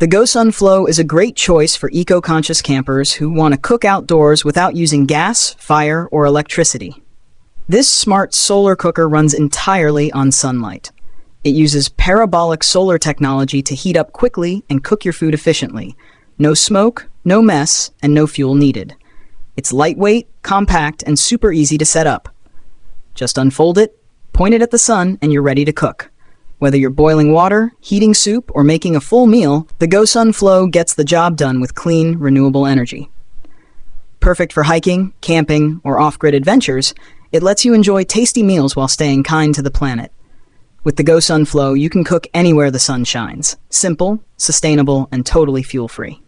The GoSunFlow is a great choice for eco-conscious campers who want to cook outdoors without using gas, fire, or electricity. This smart solar cooker runs entirely on sunlight. It uses parabolic solar technology to heat up quickly and cook your food efficiently. No smoke, no mess, and no fuel needed. It's lightweight, compact, and super easy to set up. Just unfold it, point it at the sun, and you're ready to cook. Whether you're boiling water, heating soup, or making a full meal, the GoSunFlow gets the job done with clean, renewable energy. Perfect for hiking, camping, or off-grid adventures, it lets you enjoy tasty meals while staying kind to the planet. With the GoSunFlow, you can cook anywhere the sun shines. Simple, sustainable, and totally fuel-free.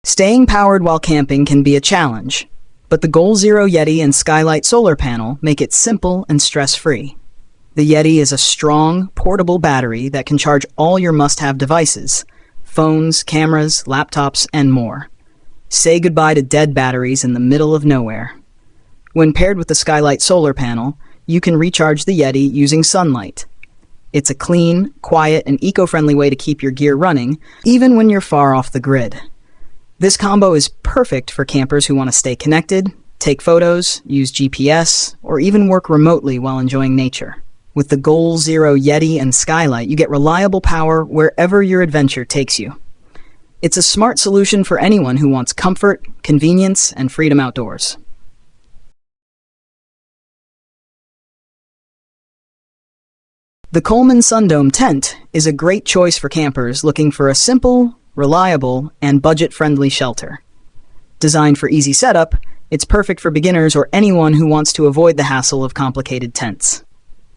Staying powered while camping can be a challenge, but the Goal Zero Yeti and Skylight solar panel make it simple and stress-free. The Yeti is a strong, portable battery that can charge all your must-have devices: phones, cameras, laptops, and more. Say goodbye to dead batteries in the middle of nowhere. When paired with the Skylight solar panel, you can recharge the Yeti using sunlight. It's a clean, quiet, and eco-friendly way to keep your gear running, even when you're far off the grid. This combo is perfect for campers who want to stay connected, take photos, use GPS, or even work remotely while enjoying nature. With the Goal Zero Yeti and Skylight, you get reliable power wherever your adventure takes you. It's a smart solution for anyone who wants comfort, convenience, and freedom outdoors. The Coleman Sundome tent is a great choice for campers looking for a simple, reliable, and budget-friendly shelter. Designed for easy setup, it's perfect for beginners or anyone who wants to avoid the hassle of complicated tents.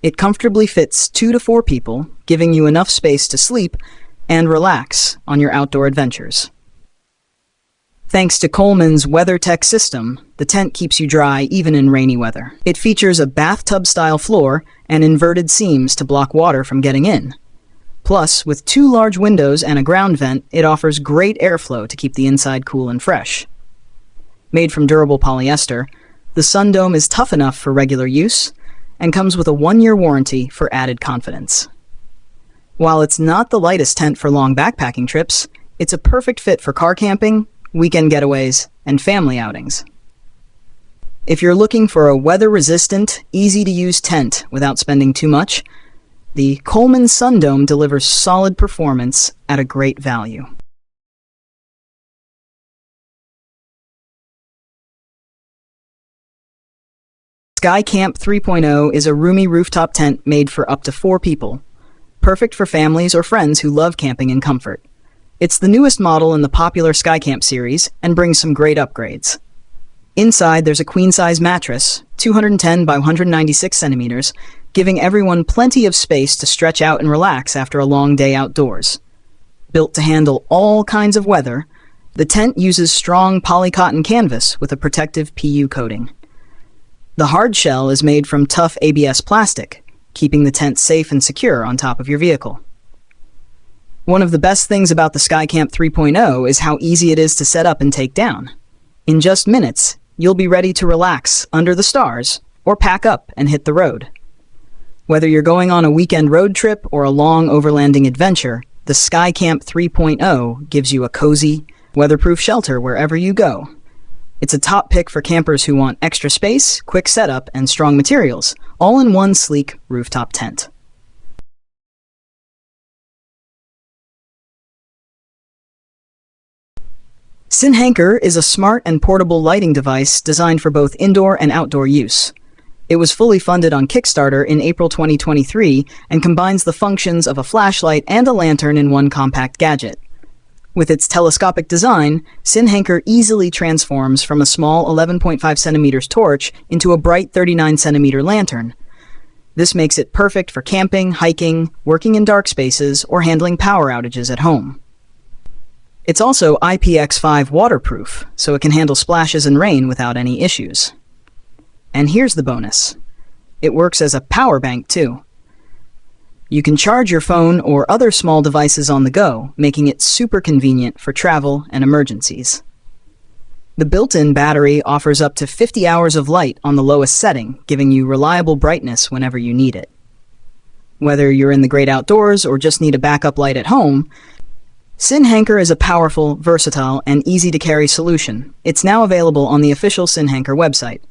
It comfortably fits 2 to 4 people, giving you enough space to sleep and relax on your outdoor adventures. Thanks to Coleman's WeatherTech system, the tent keeps you dry even in rainy weather. It features a bathtub-style floor and inverted seams to block water from getting in. Plus, with 2 large windows and a ground vent, it offers great airflow to keep the inside cool and fresh. Made from durable polyester, the Sundome is tough enough for regular use and comes with a 1-year warranty for added confidence. While it's not the lightest tent for long backpacking trips, it's a perfect fit for car camping, weekend getaways, and family outings. If you're looking for a weather-resistant, easy-to-use tent without spending too much, the Coleman Sundome delivers solid performance at a great value. SkyCamp 3.0 is a roomy rooftop tent made for up to 4 people, perfect for families or friends who love camping in comfort. It's the newest model in the popular SkyCamp series and brings some great upgrades. Inside, there's a queen-size mattress, 210 by 196 centimeters, giving everyone plenty of space to stretch out and relax after a long day outdoors. Built to handle all kinds of weather, the tent uses strong polycotton canvas with a protective PU coating. The hard shell is made from tough ABS plastic, keeping the tent safe and secure on top of your vehicle. One of the best things about the SkyCamp 3.0 is how easy it is to set up and take down. In just minutes, you'll be ready to relax under the stars or pack up and hit the road. Whether you're going on a weekend road trip or a long overlanding adventure, the SkyCamp 3.0 gives you a cozy, weatherproof shelter wherever you go. It's a top pick for campers who want extra space, quick setup, and strong materials, all in one sleek rooftop tent. dekhenge is a smart and portable lighting device designed for both indoor and outdoor use. It was fully funded on Kickstarter in April 2023 and combines the functions of a flashlight and a lantern in one compact gadget. With its telescopic design, dekhenge easily transforms from a small 11.5 centimeters torch into a bright 39 centimeter lantern. This makes it perfect for camping, hiking, working in dark spaces, or handling power outages at home. It's also IPX5 waterproof, so it can handle splashes and rain without any issues. And here's the bonus. It works as a power bank too. You can charge your phone or other small devices on the go, making it super convenient for travel and emergencies. The built-in battery offers up to 50 hours of light on the lowest setting, giving you reliable brightness whenever you need it. Whether you're in the great outdoors or just need a backup light at home, Sinhanker is a powerful, versatile, and easy-to-carry solution. It's now available on the official Sinhanker website.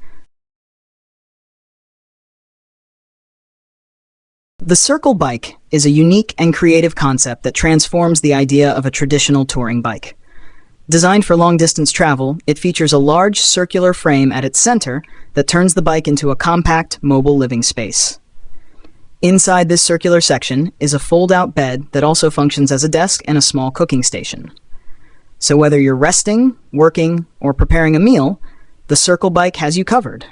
The Circle Bike is a unique and creative concept that transforms the idea of a traditional touring bike. Designed for long-distance travel, it features a large circular frame at its center that turns the bike into a compact, mobile living space. Inside this circular section is a fold-out bed that also functions as a desk and a small cooking station. So whether you're resting, working, or preparing a meal, the Circle Bike has you covered,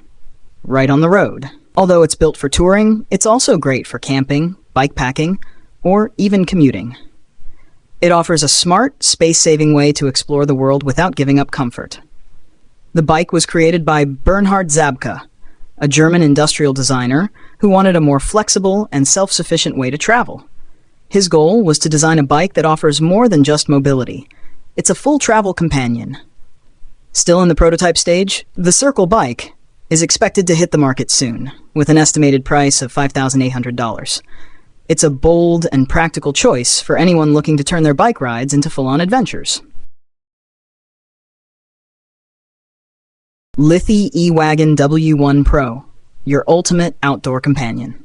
right on the road. Although it's built for touring, it's also great for camping, bike packing, or even commuting. It offers a smart, space-saving way to explore the world without giving up comfort. The bike was created by Bernhard Zabka, a German industrial designer who wanted a more flexible and self-sufficient way to travel. His goal was to design a bike that offers more than just mobility. It's a full travel companion. Still in the prototype stage, the Circle Bike is expected to hit the market soon, with an estimated price of $5,800. It's a bold and practical choice for anyone looking to turn their bike rides into full-on adventures. Lithi E-Wagon W1 Pro, your ultimate outdoor companion.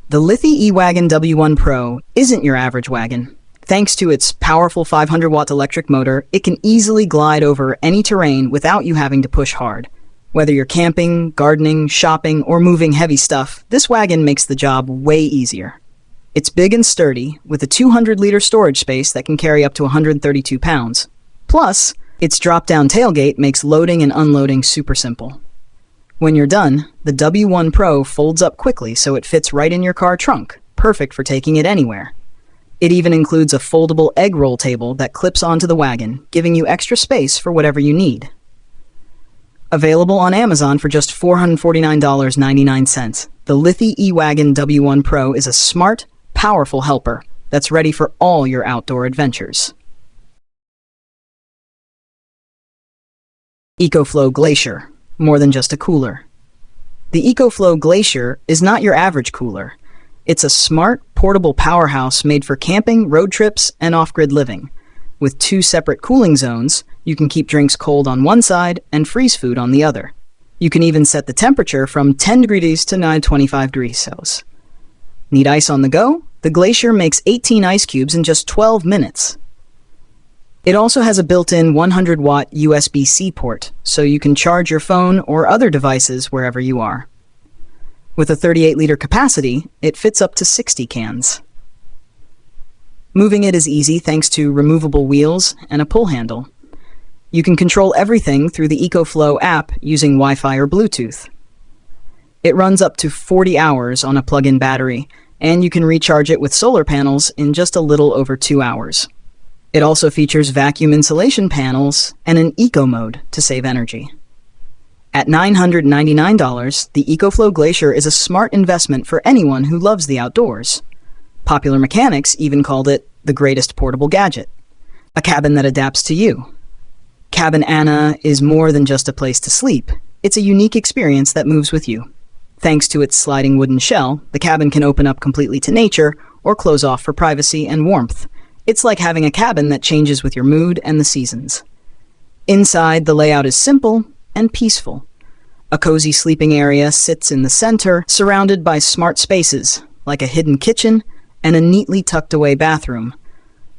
The Lithi E-Wagon W1 Pro isn't your average wagon. Thanks to its powerful 500-watt electric motor, it can easily glide over any terrain without you having to push hard. Whether you're camping, gardening, shopping, or moving heavy stuff, this wagon makes the job way easier. It's big and sturdy, with a 200-liter storage space that can carry up to 132 pounds. Plus, its drop-down tailgate makes loading and unloading super simple. When you're done, the W1 Pro folds up quickly so it fits right in your car trunk, perfect for taking it anywhere. It even includes a foldable egg roll table that clips onto the wagon, giving you extra space for whatever you need. Available on Amazon for just $449.99, the Lithi E-Wagon W1 Pro is a smart, powerful helper that's ready for all your outdoor adventures. EcoFlow Glacier, more than just a cooler. The EcoFlow Glacier is not your average cooler. It's a smart, portable powerhouse made for camping, road trips, and off-grid living. With 2 separate cooling zones, you can keep drinks cold on one side and freeze food on the other. You can even set the temperature from 10 degrees to 25 degrees Celsius. Need ice on the go? The Glacier makes 18 ice cubes in just 12 minutes. It also has a built-in 100-watt USB-C port, so you can charge your phone or other devices wherever you are. With a 38-liter capacity, it fits up to 60 cans. Moving it is easy thanks to removable wheels and a pull handle. You can control everything through the EcoFlow app using Wi-Fi or Bluetooth. It runs up to 40 hours on a plug-in battery, and you can recharge it with solar panels in just a little over 2 hours. It also features vacuum insulation panels and an eco mode to save energy. At $999, the EcoFlow Glacier is a smart investment for anyone who loves the outdoors. Popular Mechanics even called it the greatest portable gadget, a cabin that adapts to you. Cabin Anna is more than just a place to sleep. It's a unique experience that moves with you. Thanks to its sliding wooden shell, the cabin can open up completely to nature or close off for privacy and warmth. It's like having a cabin that changes with your mood and the seasons. Inside, the layout is simple and peaceful. A cozy sleeping area sits in the center, surrounded by smart spaces, like a hidden kitchen and a neatly tucked-away bathroom.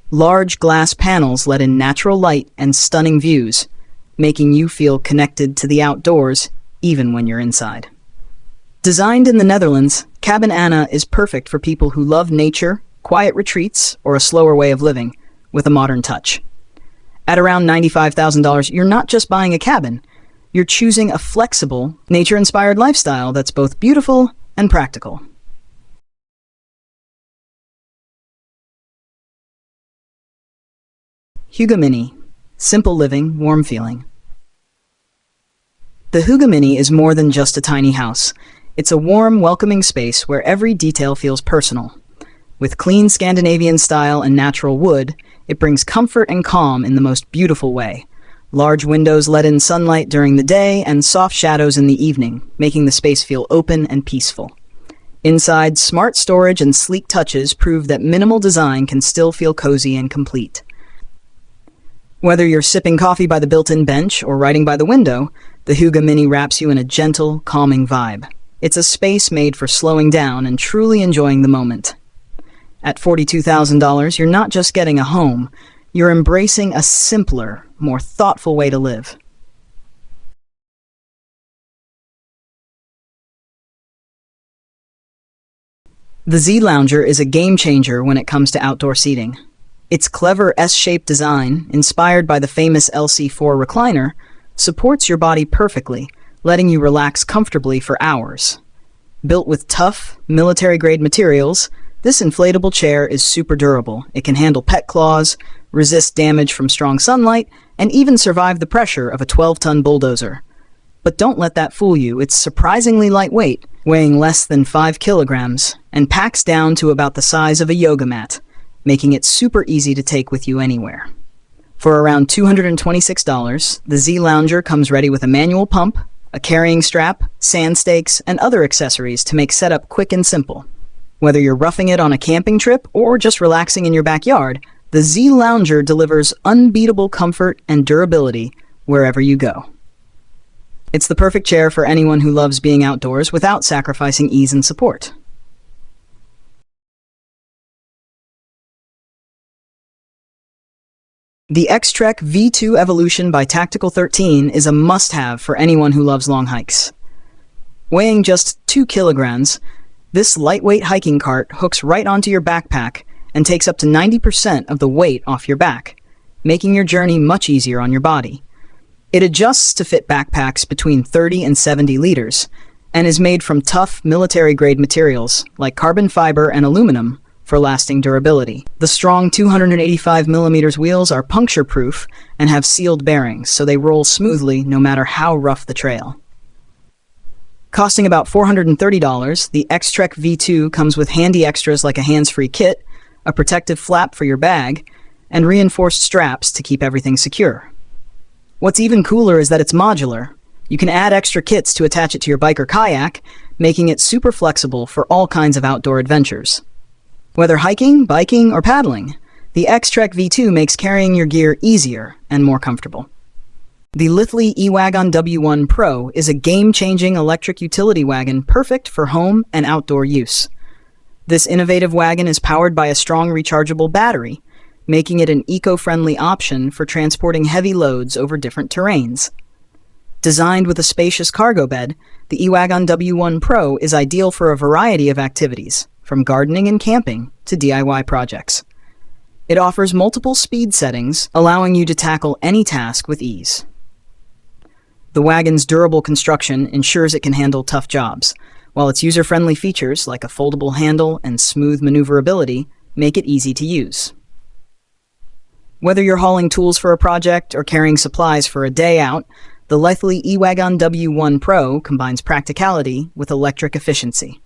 Large glass panels let in natural light and stunning views, making you feel connected to the outdoors even when you're inside. Designed in the Netherlands, Cabin Anna is perfect for people who love nature, quiet retreats, or a slower way of living, with a modern touch. At around $95,000, you're not just buying a cabin, you're choosing a flexible, nature-inspired lifestyle that's both beautiful and practical. Hygge Mini. Simple living, warm feeling. The Hygge Mini is more than just a tiny house. It's a warm, welcoming space where every detail feels personal. With clean Scandinavian style and natural wood, it brings comfort and calm in the most beautiful way. Large windows let in sunlight during the day and soft shadows in the evening, making the space feel open and peaceful. Inside, smart storage and sleek touches prove that minimal design can still feel cozy and complete. Whether you're sipping coffee by the built-in bench or writing by the window, the Hygge Mini wraps you in a gentle, calming vibe. It's a space made for slowing down and truly enjoying the moment. At $42,000, you're not just getting a home, you're embracing a simpler, more thoughtful way to live. The Z Lounger is a game-changer when it comes to outdoor seating. Its clever S-shaped design, inspired by the famous LC4 recliner, supports your body perfectly, letting you relax comfortably for hours. Built with tough, military-grade materials, this inflatable chair is super durable. It can handle pet claws, resist damage from strong sunlight, and even survive the pressure of a 12-ton bulldozer. But don't let that fool you. It's surprisingly lightweight, weighing less than 5 kilograms, and packs down to about the size of a yoga mat, making it super easy to take with you anywhere. For around $226, the Z Lounger comes ready with a manual pump, a carrying strap, sand stakes, and other accessories to make setup quick and simple. Whether you're roughing it on a camping trip or just relaxing in your backyard, the Z Lounger delivers unbeatable comfort and durability wherever you go. It's the perfect chair for anyone who loves being outdoors without sacrificing ease and support. The X-Trek V2 Evolution by Tactical 13 is a must-have for anyone who loves long hikes. Weighing just 2 kilograms, this lightweight hiking cart hooks right onto your backpack and takes up to 90% of the weight off your back, making your journey much easier on your body. It adjusts to fit backpacks between 30 and 70 liters and is made from tough military-grade materials like carbon fiber and aluminum for lasting durability. The strong 285mm wheels are puncture-proof and have sealed bearings, so they roll smoothly no matter how rough the trail. Costing about $430, the X-Trek V2 comes with handy extras like a hands-free kit, a protective flap for your bag, and reinforced straps to keep everything secure. What's even cooler is that it's modular. You can add extra kits to attach it to your bike or kayak, making it super flexible for all kinds of outdoor adventures. Whether hiking, biking, or paddling, the X-Trek V2 makes carrying your gear easier and more comfortable. The Lithely E-Wagon W1 Pro is a game-changing electric utility wagon perfect for home and outdoor use. This innovative wagon is powered by a strong rechargeable battery, making it an eco-friendly option for transporting heavy loads over different terrains. Designed with a spacious cargo bed, the E-Wagon W1 Pro is ideal for a variety of activities, from gardening and camping to DIY projects. It offers multiple speed settings, allowing you to tackle any task with ease. The wagon's durable construction ensures it can handle tough jobs, while its user-friendly features like a foldable handle and smooth maneuverability make it easy to use. Whether you're hauling tools for a project or carrying supplies for a day out, the Lithely E-Wagon W1 Pro combines practicality with electric efficiency.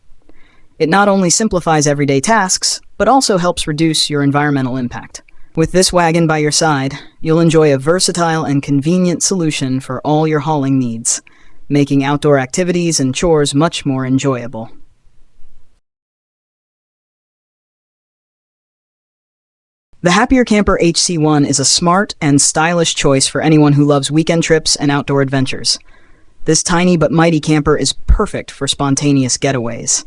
It not only simplifies everyday tasks, but also helps reduce your environmental impact. With this wagon by your side, you'll enjoy a versatile and convenient solution for all your hauling needs, making outdoor activities and chores much more enjoyable. The Happier Camper HC1 is a smart and stylish choice for anyone who loves weekend trips and outdoor adventures. This tiny but mighty camper is perfect for spontaneous getaways.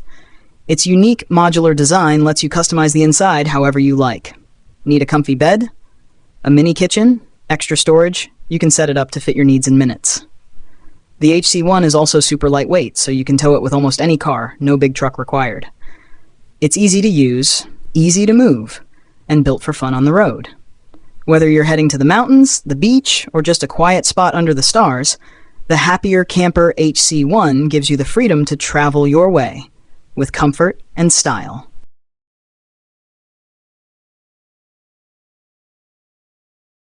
Its unique modular design lets you customize the inside however you like. Need a comfy bed? A mini kitchen? Extra storage? You can set it up to fit your needs in minutes. The HC1 is also super lightweight, so you can tow it with almost any car, no big truck required. It's easy to use, easy to move, and built for fun on the road. Whether you're heading to the mountains, the beach, or just a quiet spot under the stars, the Happier Camper HC1 gives you the freedom to travel your way, with comfort and style.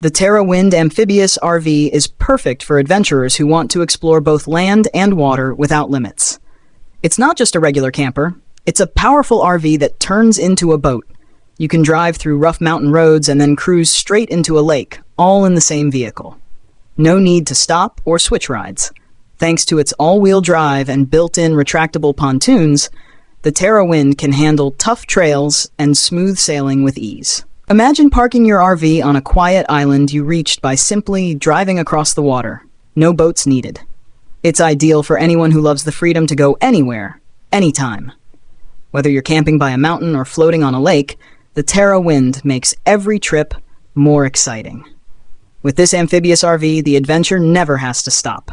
The Terra Wind Amphibious RV is perfect for adventurers who want to explore both land and water without limits. It's not just a regular camper, it's a powerful RV that turns into a boat. You can drive through rough mountain roads and then cruise straight into a lake, all in the same vehicle. No need to stop or switch rides. Thanks to its all-wheel drive and built-in retractable pontoons, The Terra wind can handle tough trails and smooth sailing with ease. Imagine parking your RV on a quiet island you reached by simply driving across the water. No boats needed. It's ideal for anyone who loves the freedom to go anywhere, anytime. Whether you're camping by a mountain or floating on a lake, the Terra wind makes every trip more exciting. With this amphibious RV, the adventure never has to stop.